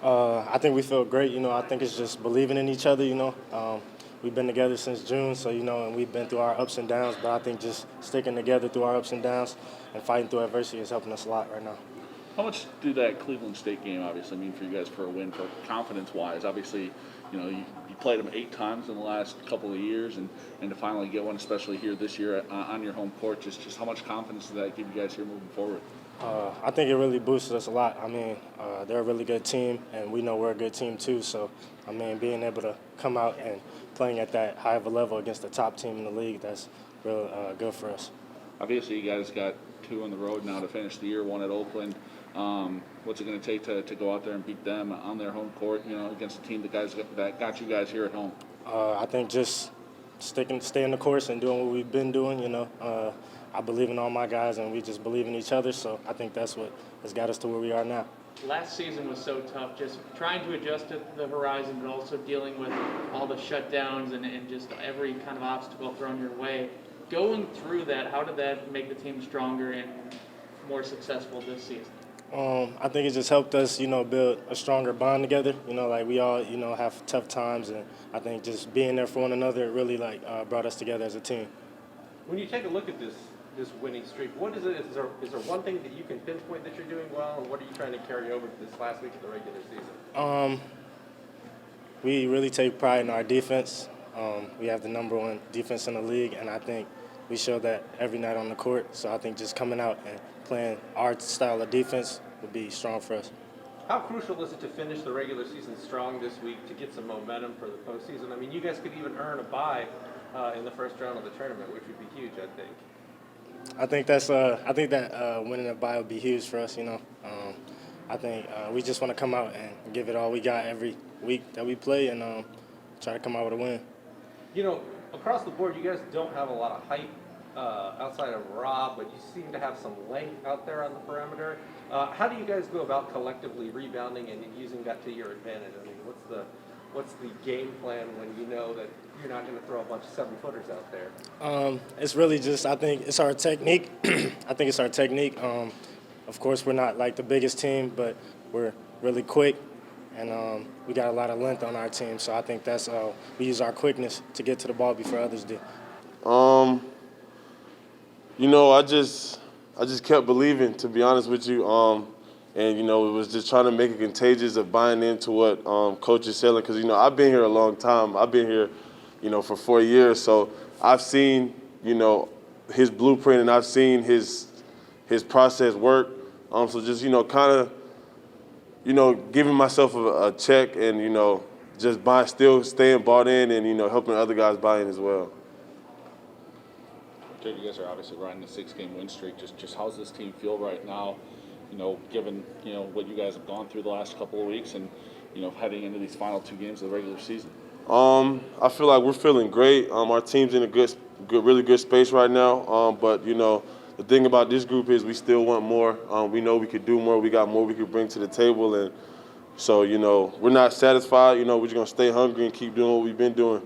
I think we feel great. I think it's just believing in each other. We've been together since June, so and we've been through our ups and downs. But I think just sticking together through our ups and downs and fighting through adversity is helping us a lot right now. How much did that Cleveland State game obviously mean for you guys for a win, for confidence-wise? Obviously, you played them 8 times in the last couple of years, and to finally get one, especially here this year on your home court, just how much confidence does that give you guys here moving forward? I think it really boosted us a lot. They're a really good team, and we know we're a good team too. So, being able to come out and playing at that high of a level against the top team in the league, that's real good for us. Obviously, you guys got 2 on the road now to finish the year, 1 at Oakland. What's it going to take to go out there and beat them on their home court, against a team that got you guys here at home? I think just staying the course and doing what we've been doing. I believe in all my guys, and we just believe in each other. So I think that's what has got us to where we are now. Last season was so tough, just trying to adjust to the horizon, but also dealing with all the shutdowns and just every kind of obstacle thrown your way. Going through that, how did that make the team stronger and more successful this season? I think it just helped us, build a stronger bond together. We all, have tough times, and I think just being there for one another really brought us together as a team. When you take a look at this winning streak, what is it? Is there one thing that you can pinpoint that you're doing well, and what are you trying to carry over to this last week of the regular season? We really take pride in our defense. We have the #1 defense in the league, and I think we show that every night on the court. So I think just coming out and playing our style of defense would be strong for us. How crucial is it to finish the regular season strong this week to get some momentum for the postseason? You guys could even earn a bye in the first round of the tournament, which would be huge, I think. I think that winning a bye would be huge for us. I think we just want to come out and give it all we got every week that we play, and try to come out with a win. Across the board, you guys don't have a lot of height outside of Rob, but you seem to have some length out there on the perimeter. How do you guys go about collectively rebounding and using that to your advantage? What's the game plan when you know that you're not going to throw a bunch of 7-footers out there? It's really just, I think it's our technique. I think it's our technique. Of course, we're not like the biggest team, but we're really quick, and we got a lot of length on our team. So I think that's we use our quickness to get to the ball before others do. I just kept believing, to be honest with you. And, it was just trying to make it contagious of buying into what Coach is selling. Because, I've been here a long time. I've been here, for 4 years. So I've seen, his blueprint, and I've seen his process work. So just, kind of, giving myself a check and, just still staying bought in and, helping other guys buy in as well. You guys are obviously riding a 6-game win streak. Just how's this team feel right now? Given what you guys have gone through the last couple of weeks, and heading into these final 2 games of the regular season. I feel like we're feeling great. Our team's in a really good space right now. But the thing about this group is we still want more. We know we could do more. We got more we could bring to the table, and so we're not satisfied. We're just gonna stay hungry and keep doing what we've been doing.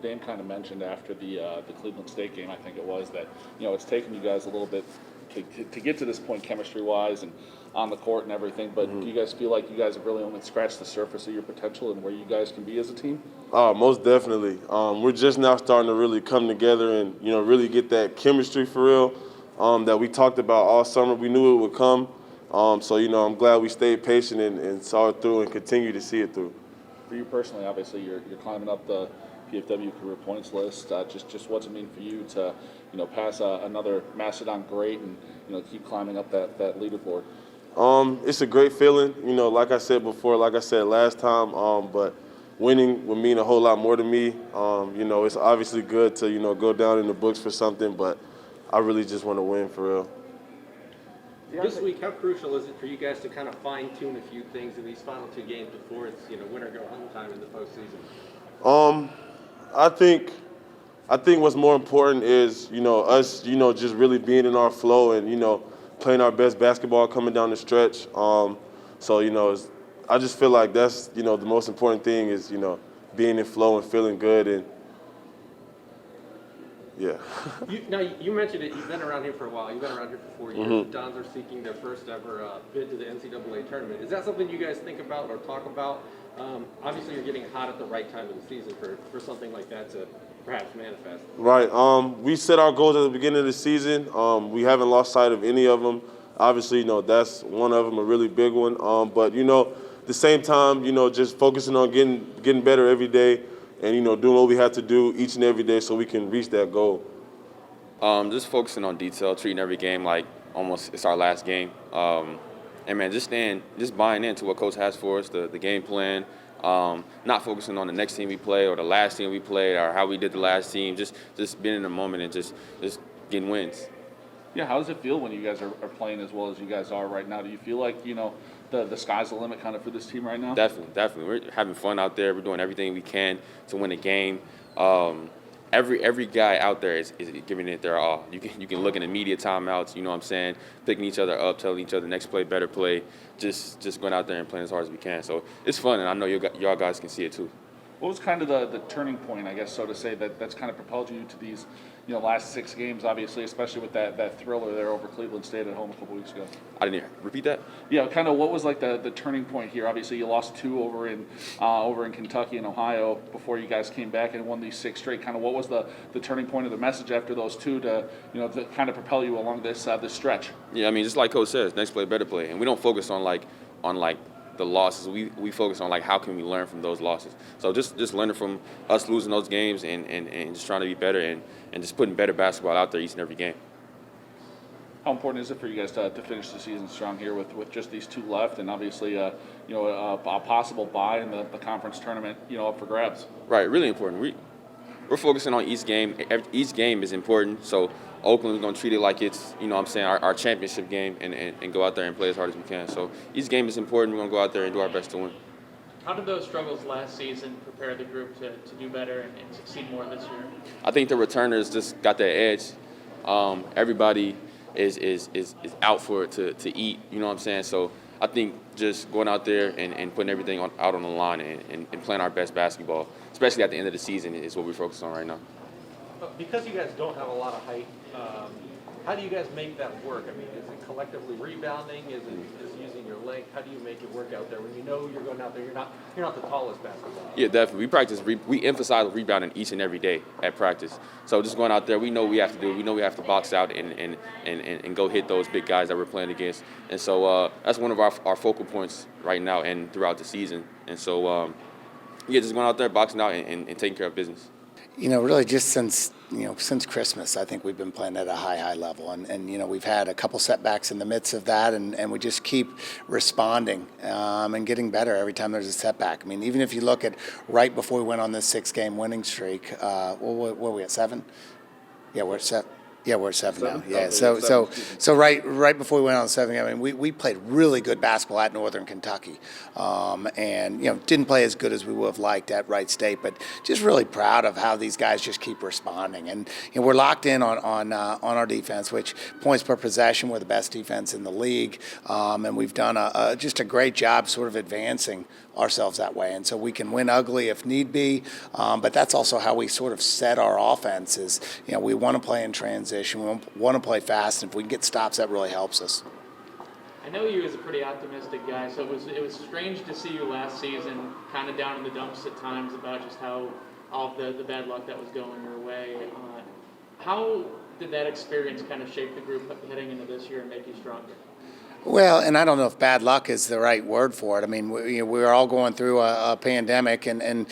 Dan kind of mentioned after the Cleveland State game, I think it was, that it's taken you guys a little bit to get to this point chemistry-wise and on the court and everything. But do you guys feel like you guys have really only scratched the surface of your potential and where you guys can be as a team? Most definitely. We're just now starting to really come together and really get that chemistry for real that we talked about all summer. We knew it would come. So I'm glad we stayed patient and saw it through and continue to see it through. For you personally, obviously, you're climbing up the PFW career points list. Just what's it mean for you to, pass another Macedon great and, keep climbing up that leaderboard? It's a great feeling, like I said before, like I said last time, but winning would mean a whole lot more to me. It's obviously good to, go down in the books for something, but I really just want to win for real. This week, how crucial is it for you guys to kind of fine-tune a few things in these final 2 games before it's, win or go home time in the postseason? I think what's more important is, us, just really being in our flow and, playing our best basketball coming down the stretch. I just feel like that's, the most important thing is, being in flow and feeling good. And Yeah. You mentioned it. You've been around here for a while. You've been around here for 4 years. The Dons are seeking their first ever bid to the NCAA tournament. Is that something you guys think about or talk about? Obviously, you're getting hot at the right time of the season for something like that to perhaps manifest. Right. We set our goals at the beginning of the season. We haven't lost sight of any of them. Obviously, that's one of them, a really big one. But at the same time, just focusing on getting better every day, and doing what we have to do each and every day so we can reach that goal. Just focusing on detail, treating every game like almost it's our last game. And man, just buying into what coach has for us, the game plan. Not focusing on the next team we play or the last team we played or how we did the last team. Just being in the moment and just getting wins. Yeah, how does it feel when you guys are playing as well as you guys are right now? Do you feel like, the sky's the limit kind of for this team right now? Definitely. We're having fun out there. We're doing everything we can to win a game. Every guy out there is giving it their all. You can look in the media timeouts, you know what I'm saying, picking each other up, telling each other next play, better play, just going out there and playing as hard as we can. So it's fun, and I know y'all guys can see it too. What was kind of the turning point, I guess, so to say, that's kind of propelled you to these, last 6 games, obviously, especially with that thriller there over Cleveland State at home a couple weeks ago? I didn't hear. Repeat that? Yeah, kind of what was like the turning point here? Obviously, you lost 2 over in Kentucky and Ohio before you guys came back and won these 6 straight. Kind of what was the turning point of the message after those 2 to kind of propel you along this stretch? Yeah, I mean, just like Coach says, next play, better play, and we don't focus on the losses. We focus on how can we learn from those losses. So just learning from us losing those games and just trying to be better and just putting better basketball out there each and every game. How important is it for you guys to finish the season strong here with just these 2 left and obviously a possible bye in the conference tournament up for grabs? Right, really important. We're focusing on each game. Each game is important. So Oakland's going to treat it like it's our championship game and go out there and play as hard as we can. So each game is important. We're going to go out there and do our best to win. How did those struggles last season prepare the group to do better and succeed more this year? I think the returners just got that edge. Everybody is out for it to eat, you know what I'm saying? So I think just going out there and putting everything out on the line and playing our best basketball, especially at the end of the season, is what we're focused on right now. Because you guys don't have a lot of height, how do you guys make that work? I mean, is it collectively rebounding? Is it just using your length? How do you make it work out there when you're going out there? You're not the tallest basketball. Yeah, definitely. We practice. We emphasize rebounding each and every day at practice. So just going out there, we know we have to do. We know we have to box out and go hit those big guys that we're playing against. And so that's one of our focal points right now and throughout the season. And so just going out there, boxing out, and taking care of business. Really just since Christmas, I think we've been playing at a high level. And we've had a couple setbacks in the midst of that, and we just keep responding and getting better every time there's a setback. I mean, even if you look at right before we went on this 6-game winning streak, what were we at, 7? Yeah, we're at 7. Yeah, we're at 7 now. Yeah, so right before we went on 7, I mean, we played really good basketball at Northern Kentucky, and didn't play as good as we would have liked at Wright State, but just really proud of how these guys just keep responding, and we're locked in on our defense, which points per possession, we're the best defense in the league, and we've done just a great job sort of advancing ourselves that way, and so we can win ugly if need be, but that's also how we sort of set our offenses. We want to play in transition, we want to play fast, and if we can get stops, that really helps us. I know you as a pretty optimistic guy, so it was strange to see you last season kind of down in the dumps at times about just how all of the bad luck that was going your way. How did that experience kind of shape the group heading into this year and make you stronger? Well, and I don't know if bad luck is the right word for it. I mean, we're all going through a pandemic, and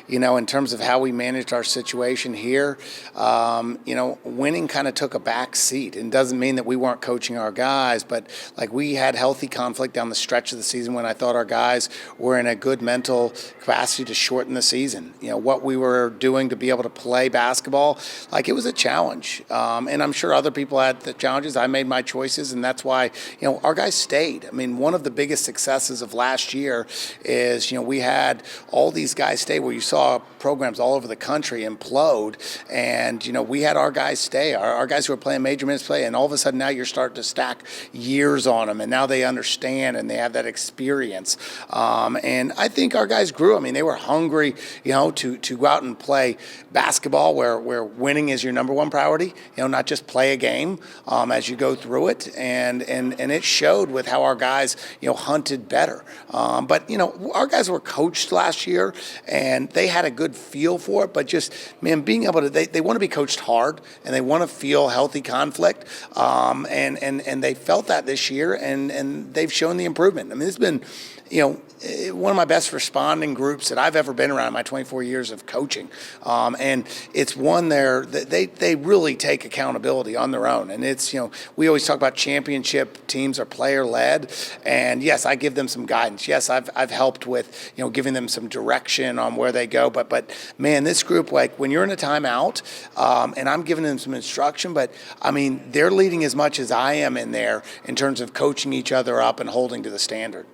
in terms of how we managed our situation here, winning kind of took a back seat. And doesn't mean that we weren't coaching our guys, but we had healthy conflict down the stretch of the season when I thought our guys were in a good mental capacity to shorten the season. What we were doing to be able to play basketball, it was a challenge. And I'm sure other people had the challenges. I made my choices, and that's why, our our guys stayed. I mean, one of the biggest successes of last year is, we had all these guys stay where you saw programs all over the country implode, and, we had our guys stay, our guys who were playing major minutes play, and all of a sudden now you're starting to stack years on them, and now they understand and they have that experience. And I think our guys grew. I mean, they were hungry, to go out and play basketball where winning is your number one priority, not just play a game as you go through it. And it showed with how our guys, hunted better. But, our guys were coached last year and they had a good feel for it. But just, man, being able to, they want to be coached hard and they want to feel healthy conflict. And they felt that this year and they've shown the improvement. I mean, it's been, one of my best responding groups that I've ever been around in my 24 years of coaching. And it's one there that they really take accountability on their own. And it's, we always talk about championship teams are player led. And yes, I give them some guidance. Yes, I've helped with, giving them some direction on where they go. But man, this group, like when you're in a timeout, and I'm giving them some instruction, but I mean, they're leading as much as I am in there in terms of coaching each other up and holding to the standard.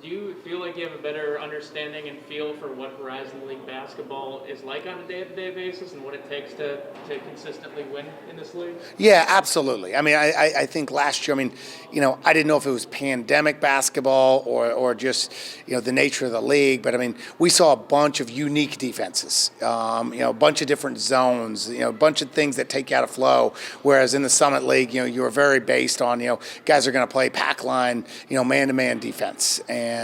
Do you feel like you have a better understanding and feel for what Horizon League basketball is like on a day-to-day basis and what it takes to consistently win in this league? Yeah, absolutely. I mean, I think last year, I didn't know if it was pandemic basketball or just, the nature of the league. But, we saw a bunch of unique defenses, a bunch of different zones, a bunch of things that take you out of flow. Whereas in the Summit League, you were very based on, guys are going to play pack line, man-to-man defense. And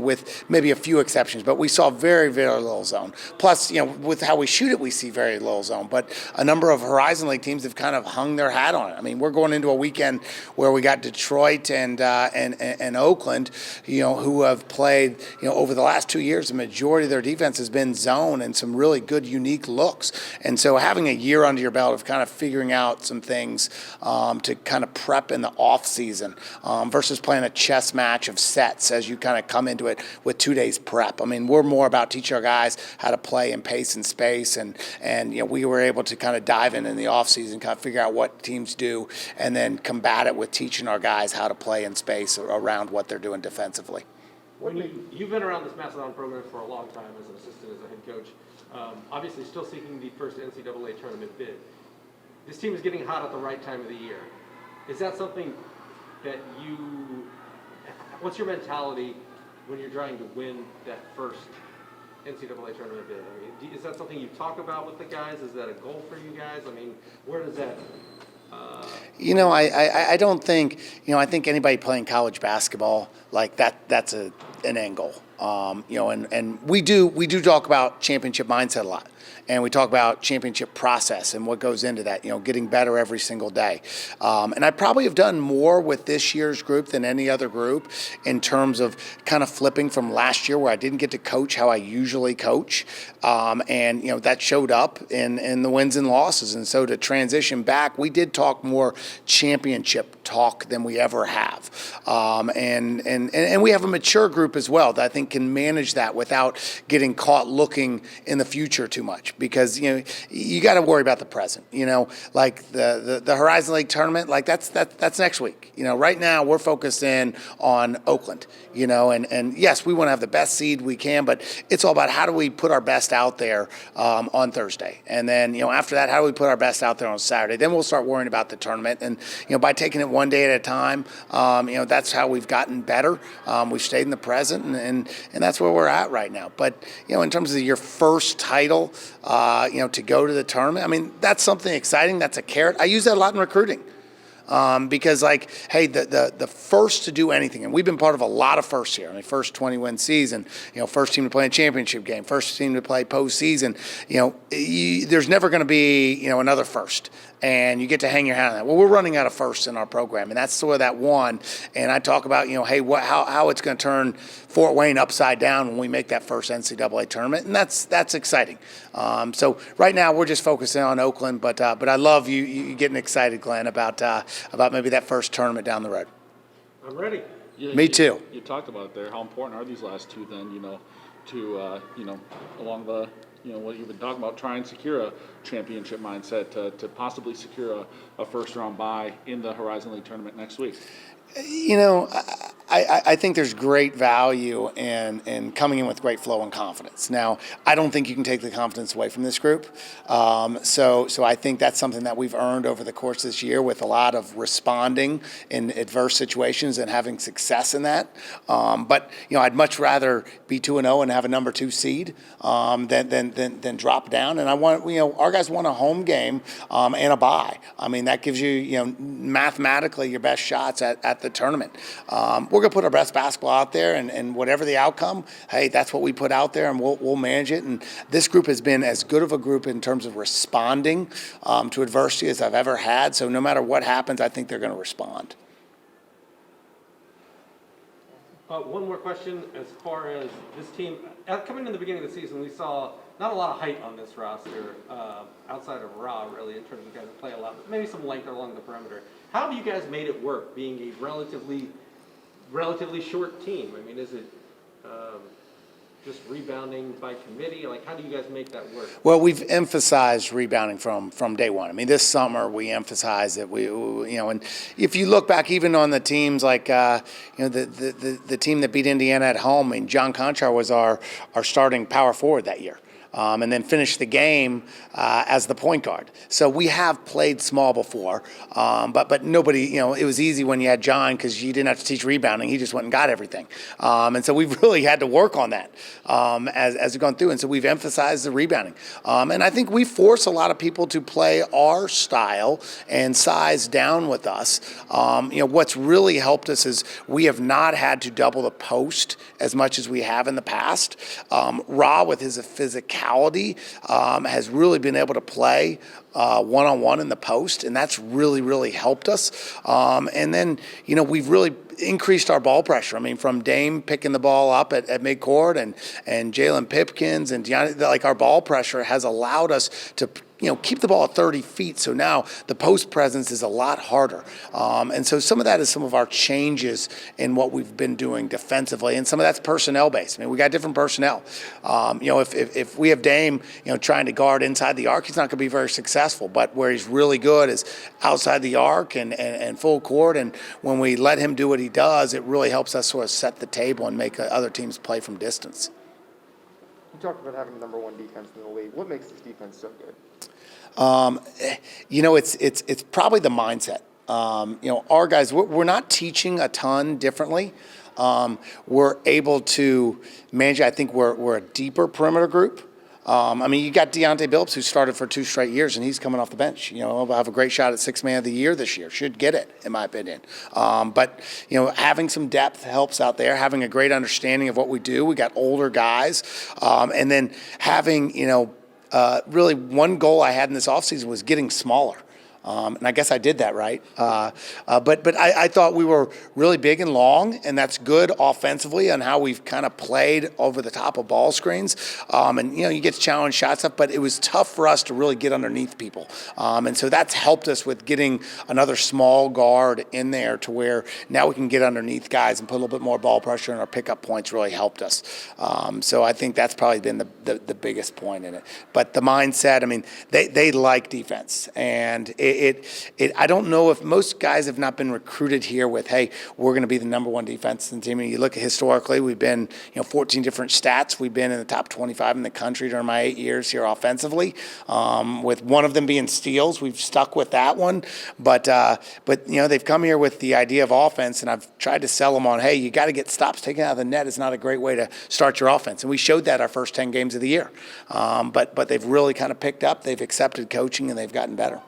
with maybe a few exceptions, but we saw very, very little zone. Plus, with how we shoot it, we see very little zone. But a number of Horizon League teams have kind of hung their hat on it. We're going into a weekend where we got Detroit and Oakland, who have played, over the last 2 years, the majority of their defense has been zone and some really good, unique looks. And so having a year under your belt of kind of figuring out some things to kind of prep in the off season versus playing a chess match of sets as you kind of come into it with 2 days prep. We're more about teaching our guys how to play in pace and space, and we were able to kind of dive in the off season, kind of figure out what teams do, and then combat it with teaching our guys how to play in space around what they're doing defensively. You've been around this Macedon program for a long time as an assistant, as a head coach. Obviously, still seeking the first NCAA tournament bid. This team is getting hot at the right time of the year. Is that something that what's your mentality when you're trying to win that first NCAA tournament bid? Is that something you talk about with the guys? Is that a goal for you guys? Where does that... I don't think, I think anybody playing college basketball, like that's an end goal. And we do talk about championship mindset a lot. And we talk about championship process and what goes into that, getting better every single day. And I probably have done more with this year's group than any other group in terms of kind of flipping from last year where I didn't get to coach how I usually coach. And that showed up in the wins and losses. And so to transition back, we did talk more championship talk than we ever have. And we have a mature group as well that I think can manage that without getting caught looking in the future too much. Because you got to worry about the present. Like the Horizon League tournament, like that's next week. Right now we're focused in on Oakland. And yes, we want to have the best seed we can, but it's all about how do we put our best out there on Thursday, and then after that, how do we put our best out there on Saturday? Then we'll start worrying about the tournament, and by taking it one day at a time, that's how we've gotten better. We've stayed in the present, and that's where we're at right now. But in terms of your first title. To go to the tournament. That's something exciting. That's a carrot. I use that a lot in recruiting. Because the first to do anything, and we've been part of a lot of firsts here. First 20-win season, first team to play a championship game, first team to play postseason. There's never going to be, another first. And you get to hang your hat on that. Well, we're running out of firsts in our program, and that's sort of that one. And I talk about, how it's going to turn Fort Wayne upside down when we make that first NCAA tournament, and that's exciting. So right now we're just focusing on Oakland, but I love you getting excited, Glenn, about maybe that first tournament down the road. I'm ready. Yeah, Me too. You talked about it there. How important are these last two then? To along the what you've been talking about, try and secure a championship mindset to possibly secure a first round bye in the Horizon League tournament next week. You know, I think there's great value in coming in with great flow and confidence. Now, I don't think you can take the confidence away from this group. So I think that's something that we've earned over the course of this year with a lot of responding in adverse situations and having success in that. But, you know, I'd much rather be 2-0 and have a number 2 seed than drop down. And I want, you know, our guys want a home game and a bye. I mean, that gives you, you know, mathematically your best shots at the tournament. We're going to put our best basketball out there, and whatever the outcome, hey, that's what we put out there, and we'll manage it. And this group has been as good of a group in terms of responding to adversity as I've ever had. So no matter what happens, I think they're going to respond. One more question as far as this team. Coming in the beginning of the season, we saw not a lot of height on this roster outside of Ra, really, in terms of guys that play a lot, but maybe some length along the perimeter. How have you guys made it work, being a relatively short team? I mean, is it just rebounding by committee? Like, how do you guys make that work? Well, we've emphasized rebounding from day one. I mean, this summer we emphasized that and if you look back even on the teams like, the team that beat Indiana at home, I mean, Jon Coffman was our starting power forward that year. And then finished the game as the point guard. So we have played small before, but nobody, you know, it was easy when you had Jon because you didn't have to teach rebounding. He just went and got everything. And so we've really had to work on that as we've gone through. And so we've emphasized the rebounding. And I think we force a lot of people to play our style and size down with us. What's really helped us is we have not had to double the post as much as we have in the past. Ra, with his physicality, has really been able to play one-on-one in the post, and that's really, really helped us. And then, we've really increased our ball pressure. I mean, from Dame picking the ball up at midcourt and Jalon Pipkins and Deonte, like our ball pressure has allowed us to keep the ball at 30 feet. So now the post presence is a lot harder. And so some of that is some of our changes in what we've been doing defensively. And some of that's personnel based. I mean, we got different personnel. If we have Dame, trying to guard inside the arc, he's not going to be very successful. But where he's really good is outside the arc and full court. And when we let him do what he does, it really helps us sort of set the table and make other teams play from distance. You talked about having the number 1 defense in the league. What makes this defense so good? It's probably the mindset. Our guys, we're not teaching a ton differently. We're able to manage. I think we're a deeper perimeter group. You got Deonte Billups, who started for 2 straight years, and he's coming off the bench. He'll have a great shot at 6th Man of the Year this year. Should get it, in my opinion. But having some depth helps out there. Having a great understanding of what we do. We got older guys, and then having really one goal I had in this offseason was getting smaller. And I guess I did that right. But I thought we were really big and long, and that's good offensively on how we've kind of played over the top of ball screens. You get to challenge shots up, but it was tough for us to really get underneath people. And so that's helped us with getting another small guard in there to where now we can get underneath guys and put a little bit more ball pressure, and our pickup points really helped us. So I think that's probably been the biggest point in it. But the mindset, they like defense, and I don't know if most guys have not been recruited here with, hey, we're going to be the number 1 defense in the team. You look at historically, we've been 14 different stats. We've been in the top 25 in the country during my 8 years here offensively, with one of them being steals. We've stuck with that one, but they've come here with the idea of offense, and I've tried to sell them on, hey, you got to get stops taken out of the net. It's not a great way to start your offense, and we showed that our first 10 games of the year. But they've really kind of picked up. They've accepted coaching, and they've gotten better.